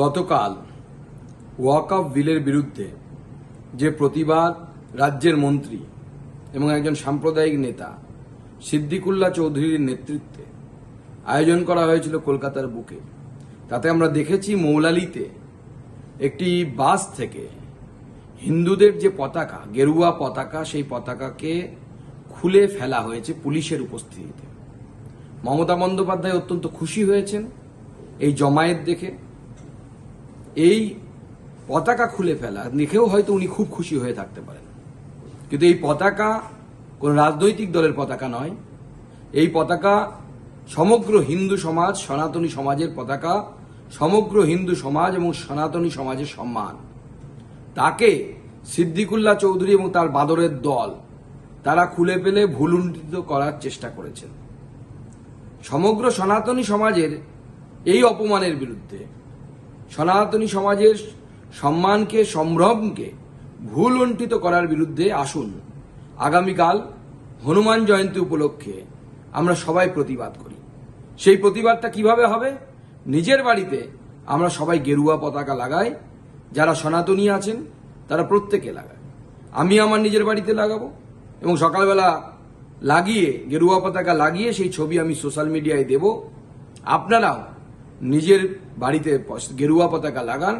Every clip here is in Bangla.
গতকাল ওয়াকফ বিলের বিরুদ্ধে যে প্রতিবাদ রাজ্যের মন্ত্রী এবং একজন সাম্প্রদায়িক নেতা সিদ্দিকুল্লাহ চৌধুরীর নেতৃত্বে আয়োজন করা হয়েছিল কলকাতার বুকে, তাতে আমরা দেখেছি মৌলালিতে একটি বাস থেকে হিন্দুদের যে পতাকা, গেরুয়া পতাকা, সেই পতাকাকে খুলে ফেলা হয়েছে পুলিশের উপস্থিতিতে। মমতা বন্দ্যোপাধ্যায় অত্যন্ত খুশি হয়েছেন এই জমায়েত দেখে। এই পতাকা খুলে ফেলা দেখেও হয়তো উনি খুব খুশি হয়ে থাকতে পারেন, কিন্তু এই পতাকা কোন রাজনৈতিক দলের পতাকা নয়। এই পতাকা সমগ্র হিন্দু সমাজ, সনাতনী সমাজের পতাকা, সমগ্র হিন্দু সমাজ এবং সনাতনী সমাজের সম্মান। তাকে সিদ্দিকুল্লাহ চৌধুরী এবং তার বাদরের দল তারা খুলে ফেলে ভুলুণ্ঠিত করার চেষ্টা করেছেন। সমগ্র সনাতনী সমাজের এই অপমানের বিরুদ্ধে, সনাতনী সমাজের সম্মানকে, সম্ভ্রমকে ভুলুণ্ঠিত করার বিরুদ্ধে আসুন আগামীকাল হনুমান জয়ন্তী উপলক্ষে আমরা সবাই প্রতিবাদ করি। সেই প্রতিবাদটা কিভাবে হবে? নিজের বাড়িতে আমরা সবাই গেরুয়া পতাকা লাগাই, যারা সনাতনী আছেন তারা প্রত্যেকে লাগায়। আমি আমার নিজের বাড়িতে লাগাবো এবং সকালবেলা লাগিয়ে, গেরুয়া পতাকা লাগিয়ে সেই ছবি আমি সোশ্যাল মিডিয়ায় দেব। আপনারাও নিজের বাড়িতে গেরুয়া পতাকা লাগান।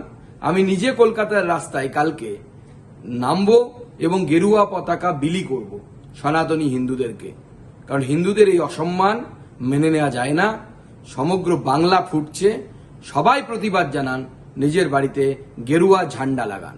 আমি নিজে কলকাতার রাস্তায় কালকে নামবো এবং গেরুয়া পতাকা বিলি করব সনাতনী হিন্দুদেরকে, কারণ হিন্দুদের এই অসম্মান মেনে নেওয়া যায় না। সমগ্র বাংলা ফুটছে, সবাই প্রতিবাদ জানান, নিজের বাড়িতে গেরুয়া ঝান্ডা লাগান।